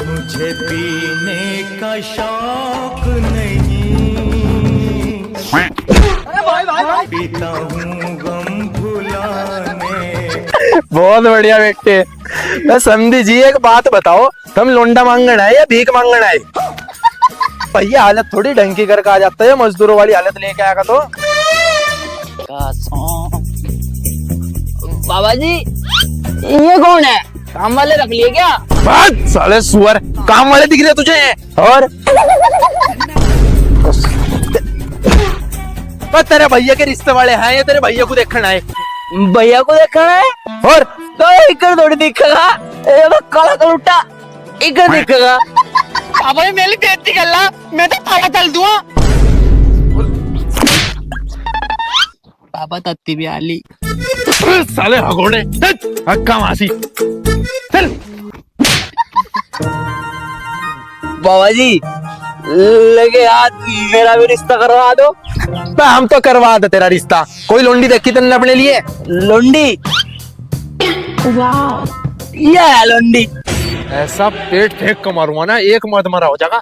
मुझे पीने का शौक नहीं, पीता हूँ गम भुलाने। बहुत बढ़िया बेटे। मैं समझी जी, एक बात बताओ, तुम लोंडा मांगन आए या भीख मांगन आए? भैया हालत थोड़ी ढंग की करके आ जाता है, मजदूरों वाली हालत लेके आएगा तो। बाबा जी ये कौन है? काम वाले रख लिए क्या? बस साले सुअर, काम वाले दिख रहे तुझे? और बस तेरे भैया के रिश्ते वाले हैं या तेरे भैया को देखने आए? भैया को देखना है और तो इकर थोड़ी दिखेगा, ये तो काला कलुट्टा इकर दिखेगा। पापा जी मेरी बेइज्जती कर ला, मैं तो ताला चल दूंगा। पापा तत्ती भी आली। साले हगोड़े, हक्का मासी, चल। बाबा जी लगे हाथ मेरा भी रिश्ता करवा दो। हम तो करवा दे तेरा रिश्ता। कोई लोंडी देखी तुमने अपने लिए? लोंडी? ये है लोंडी। ऐसा पेट फेंक कर मारूंगा ना, एक मर्द मरा हो जाएगा।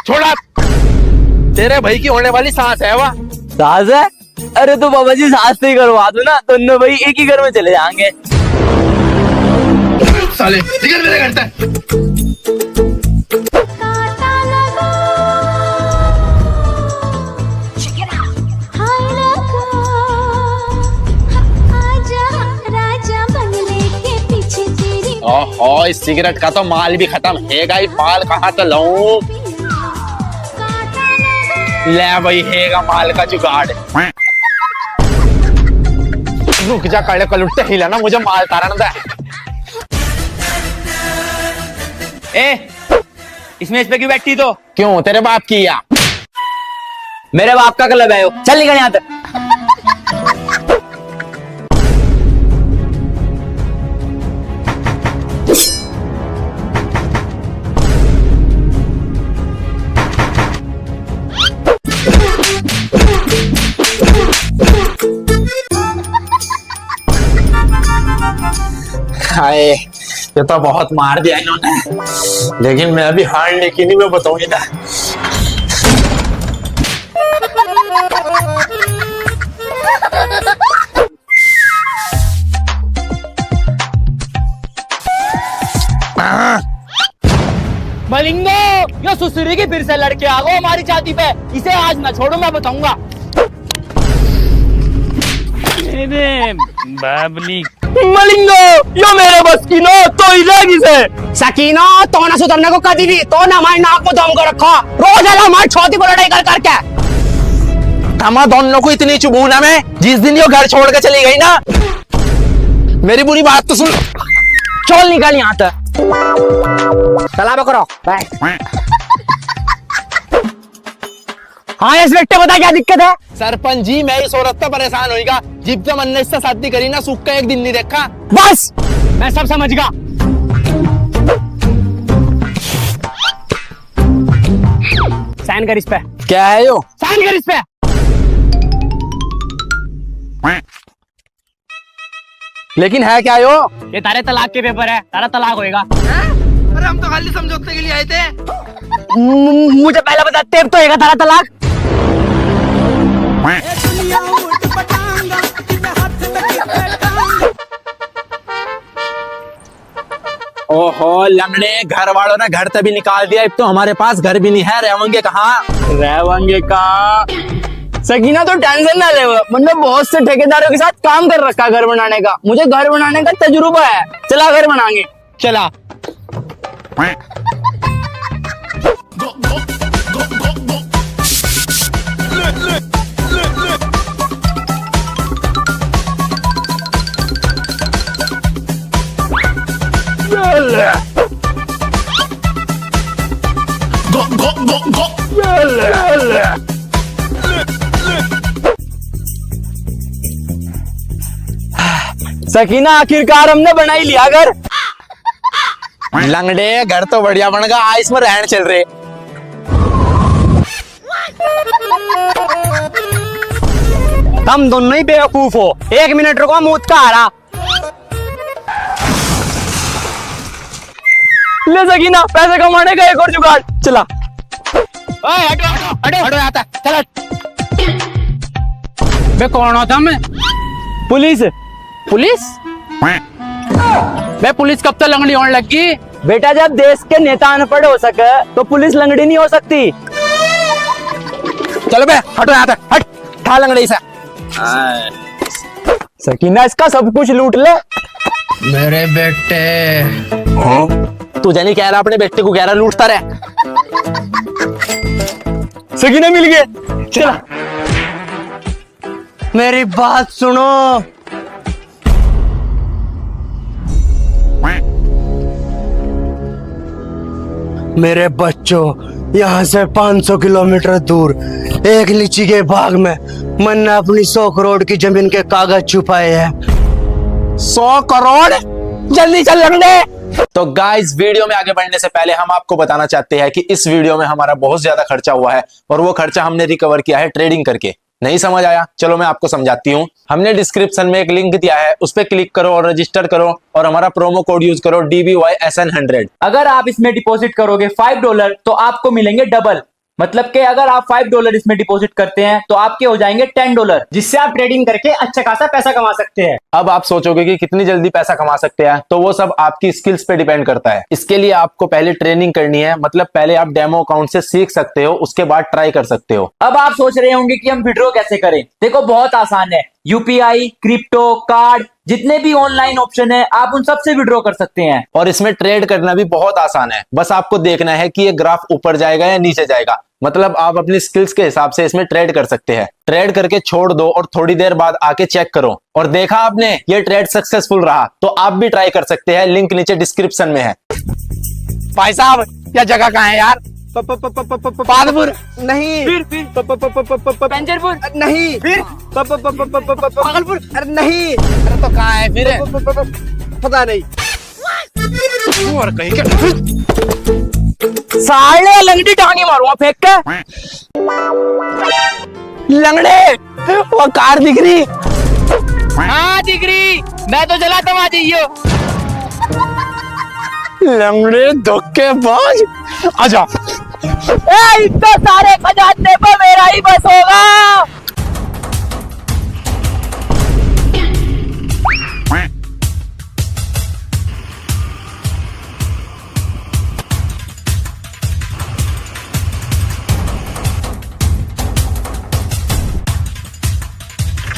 छोड़ा, तेरे भाई की होने वाली सास है वह। सास है? अरे तो बाबा जी सास से ही करवा दो ना, दोनों भाई एक ही घर में चले जाएंगे। साले निकल मेरे घर से। ओहो, इस सिगरेट का तो माल भी खत्म हैगा, ही माल कहाँ तो लाऊं? ले भाई हैगा माल का जुगाड़। रुक जा काले कलुट्टे, हिला ना मुझे माल तारण दे। ए इसमें इस पे क्यों बैठी? तो क्यों, तेरे बाप की या? मेरे बाप का क्लब है वो, चल निकल यहाँ तक। हाय, ये तो बहुत मार दिया इन्होंने, लेकिन मैं अभी हारने की नहीं, मैं बताऊंगी ना। मलिंगो, ये सुसुरी की फिर से लड़के आ गए हमारी छाती पे। इसे आज ना छोड़ो, मैं बताऊंगा। बाबली मलिंगो, यो मेरे बस की नो तो ही जाएगी से। सकीना तो ना सुधरने को कभी भी, तो ना हमारी नाक को दम कर रखा, रोज आला हमारी छाती पर लड़ाई कर करके। हम दोनों को इतनी चुभू ना मैं, जिस दिन यो घर छोड़ के चली गई ना। मेरी बुरी बात तो सुन। चल निकल यहाँ तक। चला बकरो बाय। हाँ इस बेटे बता क्या दिक्कत है? सरपंच जी, मैं इस औरत से परेशान होगा। जिब से मन ने इससे शादी करी ना, सुख का एक दिन नहीं देखा। बस मैं सब समझ गया। साइन कर इस पे। क्या है यो? साइन कर इस पे। लेकिन है क्या यो? ये तारे तलाक के पेपर है, तारा तलाक होएगा। अरे हम तो खाली समझौते के लिए आए थे। मुझे पहले बता, तेब तो होएगा तारा तलाक। ओहो लंगड़े, घर वालों ने घर तभी निकाल दिया, अब तो हमारे पास घर भी नहीं है, रहेंगे कहाँ? रहेंगे का? सकीना तो टेंशन ना ले, मतलब बहुत से ठेकेदारों के साथ काम कर रखा घर बनाने का। मुझे घर बनाने का तजुर्बा है, चला घर बनाएंगे। चला। सकीना आखिरकार हमने बना ही लिया घर। लंगड़े, घर तो बढ़िया बन गया, आइस में रहन चल रहे। तुम दोनों ही बेवकूफ हो। एक मिनट रुको, मूत का आ रहा। ले सकीना, पैसे कमाने का एक और जुगाड़। चला। ओए हटो हटो हटो हटो आता चलो। बे कौन होता मैं? पुलिस। पुलिस? बे पुलिस कब तक लंगड़ी होने लगी? बेटा जब देश के नेता अनपढ़ हो सके तो पुलिस लंगड़ी नहीं हो सकती। चलो बे हटो यहाँ से, हट ठा लंगड़े से। सकीना इसका सब कुछ लूट ले। मेरे बेटे तुझे नहीं कह रहा, अपने बेटे को कह रहा, लूटता रहे। सकीना मिल गए। चला। मेरी बात सुनो। मेरे बच्चों, यहाँ से 500 किलोमीटर दूर एक लीची के बाग में मैंने अपनी 100 करोड़ की जमीन के कागज छुपाए हैं। 100 करोड़? जल्दी चल लंगड़े। तो गाइस, वीडियो में आगे बढ़ने से पहले हम आपको बताना चाहते हैं कि इस वीडियो में हमारा बहुत ज्यादा खर्चा हुआ है और वो खर्चा हमने रिकवर किया है ट्रेडिंग करके। नहीं समझ आया? चलो मैं आपको समझाती हूँ। हमने डिस्क्रिप्शन में एक लिंक दिया है, उस पर क्लिक करो और रजिस्टर करो और हमारा प्रोमो कोड यूज करो DBYSN100। अगर आप इसमें डिपॉजिट करोगे $5 तो आपको मिलेंगे डबल। मतलब कि अगर आप $5 इसमें डिपॉजिट करते हैं तो आपके हो जाएंगे $10, जिससे आप ट्रेडिंग करके अच्छा खासा पैसा कमा सकते हैं। अब आप सोचोगे कि कितनी जल्दी पैसा कमा सकते हैं, तो वो सब आपकी स्किल्स पे डिपेंड करता है। इसके लिए आपको पहले ट्रेनिंग करनी है, मतलब पहले आप डेमो अकाउंट से सीख सकते हो, उसके बाद ट्राई कर सकते हो। अब आप सोच रहे होंगे कि हम विड्रॉ कैसे करें। देखो बहुत आसान है। UPI, क्रिप्टो, कार्ड, जितने भी ऑनलाइन ऑप्शन है आप उन सब से विड्रॉ कर सकते हैं। और इसमें ट्रेड करना भी बहुत आसान है। बस आपको देखना है कि ये ग्राफ ऊपर जाएगा या नीचे जाएगा, मतलब आप अपनी स्किल्स के हिसाब से इसमें ट्रेड कर सकते हैं। ट्रेड करके छोड़ दो और थोड़ी देर बाद आके चेक करो और देखा आपने ये ट्रेड सक्सेसफुल रहा तो आप भी ट्राई कर सकते हैं। लिंक नीचे डिस्क्रिप्शन में है। भाई साहब, यह जगह कहाँ है यार? पादपुर नहीं, फिर पंजरपुर नहीं, फिर भागलपुर, अरे नहीं, अरे तो कहाँ है फिर? पता नहीं। और कहीं साले लंगड़ी टांगी मारूंगा फेंक के। लंगड़े, वो कार दिख रही? हाँ दिख रही, मैं तो चलाता हूँ, आ जाइयो। लंगड़े धोखेबाज, आजा। इतने सारे खजाने पर मेरा ही बस होगा।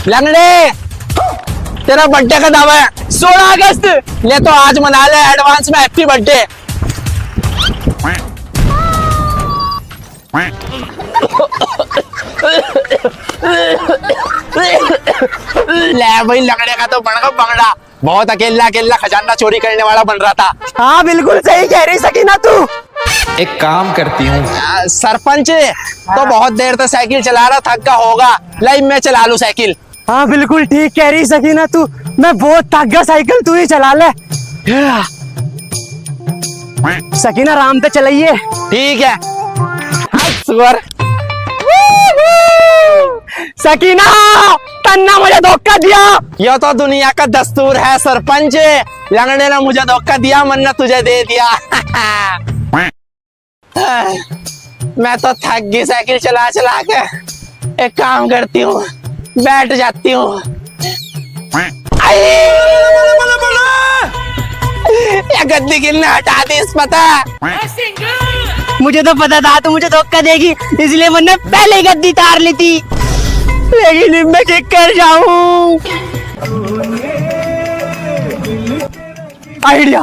लंगड़े, तेरा बर्थडे का दावा है 16 अगस्त। ले तो आज मना ले एडवांस में, हैप्पी बर्थडे। ले भाई, लंगड़े का तो बन गया बंगड़ा। बहुत अकेला अकेला खजाना चोरी करने वाला बन रहा था। हाँ बिल्कुल सही कह रही सकीना तू। एक काम करती हूँ, सरपंच तो बहुत देर तक साइकिल चला रहा, थक गया होगा, लाइव में चला लूं साइकिल। हाँ बिल्कुल ठीक कह रही सकीना तू। मैं बहुत थक गया, साइकिल तू ही चला ले। सकीना आराम से चलाइए। ठीक है। सुअर। सकीना, तन्ना मुझे धोखा दिया। यह तो दुनिया का दस्तूर है सरपंच। लंगड़े ने मुझे धोखा दिया, मन्ना तुझे दे दिया। मैं तो थक गई साइकिल चला चला के। एक काम करती हूँ, बैठ जाती हूँ। या गद्दी गिरने हटा दी इस पता। मुझे तो पता था तू मुझे धोखा देगी, इसलिए मैंने पहले ही गद्दी तार ली थी। लेकिन मैं किक कर जाऊं। आइडिया।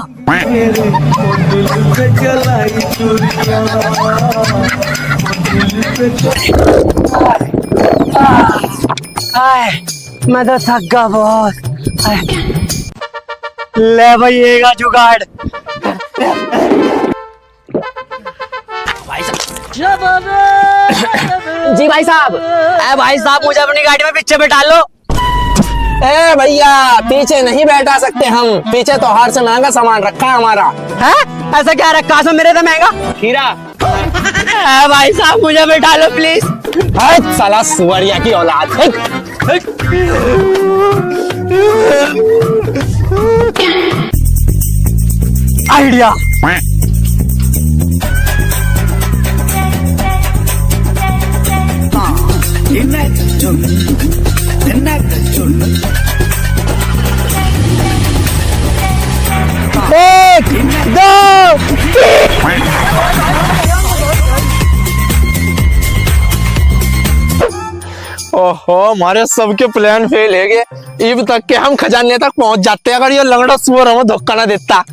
मैं तो थक गया बहुत। ले भाई ये जुगाड़। जी भाई साहब। भाई साहब मुझे अपनी गाड़ी में पीछे बैठा लो। ए भैया, पीछे नहीं बैठा सकते हम, पीछे तो हार से महंगा सामान रखा है हमारा। है? ऐसा क्या रखा है मेरे तो महंगा खीरा। भाई साहब मुझे बैठा लो प्लीज। साला सुअरिया की औलाद। आइडिया। एक दो ओहो, हमारे सबके प्लान फेल है गए। इब तक के हम खजाने तक पहुंच जाते अगर ये लंगड़ा सुअर हमें धोखा ना देता।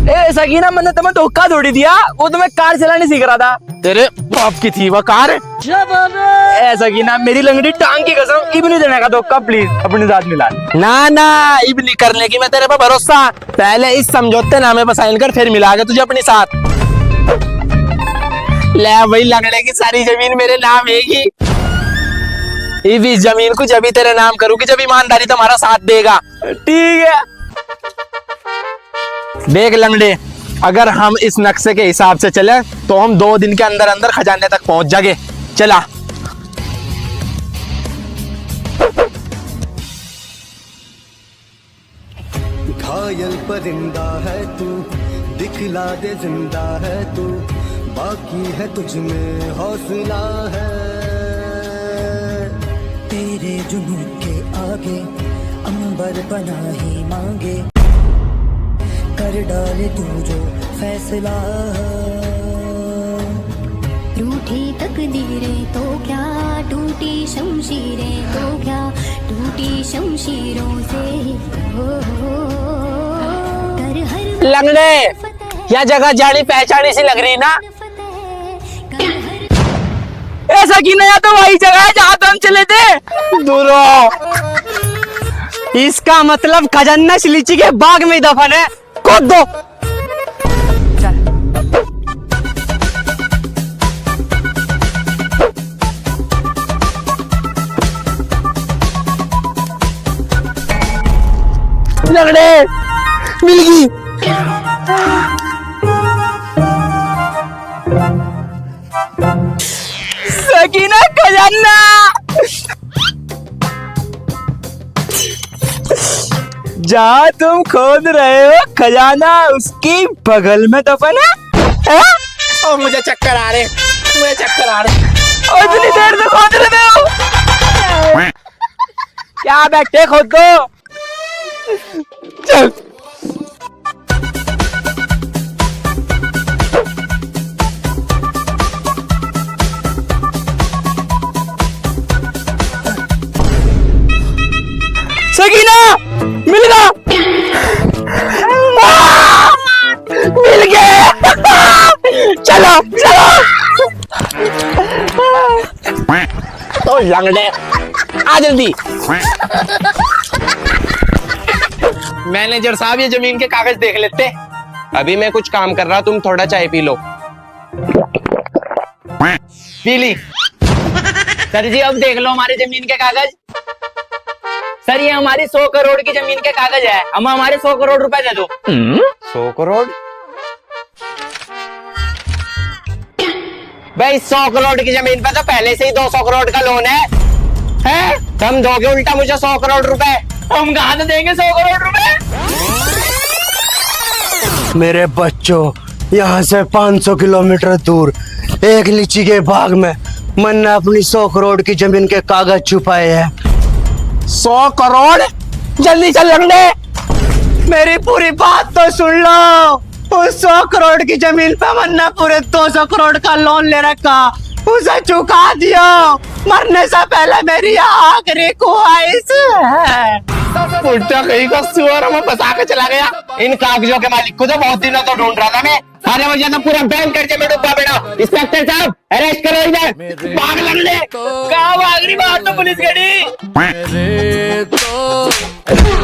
ए सकीना, मैंने तुम्हें धोखा थोड़ी दिया, वो तुम्हें कार चलाने सीख रहा था। तेरे बाप की थी वह कार। ए सकीना, मेरी लंगड़ी टांग की कसम, इब नहीं देने का धोखा, प्लीज अपने साथ मिला। ना ना, इब नहीं करने की मैं तेरे पे भरोसा। पहले इस समझौते नामे पर साइन कर, फिर मिलागे तुझे अपने साथ। ले वही लंगड़े की सारी जमीन मेरे नाम हैगी। इब इस जमीन को जब ही तेरे नाम करूंगी जब ईमानदारी तुम्हारा साथ देगा। ठीक है। देख लंगड़े, अगर हम इस नक्शे के हिसाब से चले तो हम 2 दिन के अंदर अंदर खजाने तक पहुंच जाएंगे। चला। घायल परिंदा है तू, दिखला दे जिंदा है तू, बाकी है तुझ में हौसला है। तेरे जुनून के आगे अंबर पनाही मांगे, कर डाले तू जो फैसला। रूठी तकदीरें तो क्या, टूटी शमशीरें तो क्या, टूटी शमशीरों से कर हर लंगड़े, यह जगह जानी पहचानी सी लग रही ना। ऐसा की नया तो वही जगह है जहाँ तो हम चले थे। दूरो, इसका मतलब खजाना लीची के बाग में दफन है। कूद दो। लंगड़े, मिल गई। सकीना, खजाना। जहाँ तुम खोद रहे हो खजाना, उसकी बगल में दफन है। और मुझे चक्कर आ रहे, मुझे चक्कर आ रहे। और इतनी देर से खोद रहे हो, क्या बैठे खोद दो। चल। सकीना, मिल गया। मिल गए। चलो चलो। तो लंगड़े, आ जल्दी। मैनेजर साहब, ये जमीन के कागज देख लेते। अभी मैं कुछ काम कर रहा, तुम थोड़ा चाय पी लो। पी ली। सर जी, अब देख लो हमारी जमीन के कागज। सर, ये हमारी 100 करोड़ की जमीन के कागज है, हम हमारे 100 करोड़ रुपए दे दो। 100 करोड़? भाई 100 करोड़ की जमीन पे तो पहले से ही 200 करोड़ का लोन है। हैं? तुम दोगे उल्टा मुझे 100 करोड़ रुपए। हम कहाँ से देंगे 100 करोड़ रुपए? मेरे बच्चों, यहाँ से 500 किलोमीटर दूर एक लीची के बाग में मैंने अपनी 100 करोड़ की जमीन के कागज छुपाए हैं। 100 करोड़? जल्दी चल लंगड़े। मेरी पूरी बात तो सुन लो। उस 100 करोड़ की जमीन पे मैंने पूरे 200 करोड़ का लोन ले रखा, उसे चुका दियो। मरने से पहले मेरी आखिरी ख्वाहिश है। उल्टा कहीं का सुअर हमें फंसा के चला गया। इन कागजों के मालिक को तो बहुत दिनों तो ढूंढ रहा था मैं। अरे मुझे तो पूरा बैंक करके मैं डूबा बेटा। इंस्पेक्टर साहब, अरेस्ट करो इधर। भाग लंगड़े। कहाँ भाग रही, बाहर तो पुलिस खड़ी। मेरे तो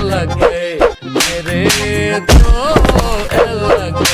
लगे, मेरे तो लगे।